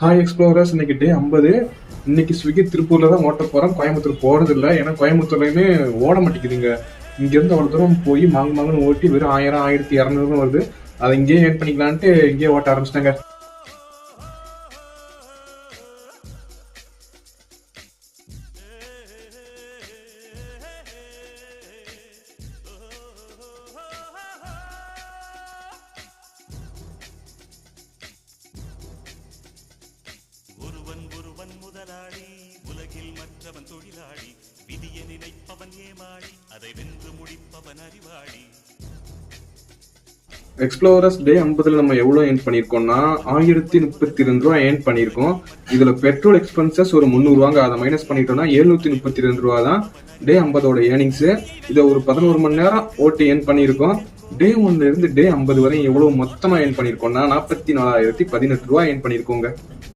Hi explorers, இன்னைக்கு டே 50. இன்னைக்கு Swiggy திருப்பூர்ல தான் ஓட்ட போறோம். கோயம்புத்தூர் போறது இல்லை, ஏன்னா கோயம்புத்தூர்லயுமே ஓட மாட்டேங்குதுங்க. இங்க இருந்து அவ்வளவு தூரம் போய் மாங்குன்னு ஓட்டி வெறும் 1000 1200 வருது. அதை இங்கேயே ஏன் பண்ணிக்கலான்ட்டு இங்கேயே ஓட்ட ஆரம்பிச்சிட்டாங்க. ஒருவன் முதலாளி, உலகில் மற்றவன் தொழிலாளி, விதியை நினைப்பவன் ஏமாளி, அதை வென்று முடிப்பவன் அறிவாளி. எக்ஸ்ப்ளோரர்ஸ் டே 50ல நம்ம எவ்வளவு ஏர்ன் பண்ணிருக்கோம்னா 1032 ரூபா ஏர்ன் பண்ணிருக்கோம். இதுல பெட்ரோல் எக்ஸ்பென்சஸ் ஒரு 300 ரூபாங்க. அதை மைனஸ் பண்ணிட்டோம்னா 732 ரூபா தான் டே 50ஓட ஏர்னிங்ஸ். இதை ஒரு 11 மணி நேரம் ஓட்டி ஏர்ன் பண்ணிருக்கோம். டே 1ல இருந்து டே 50 வரை எவ்வளவு மொத்தமா ஏர்ன் பண்ணிருக்கோம்னா 44,018 ரூபா ஏர்ன் பண்ணிருக்கோங்க.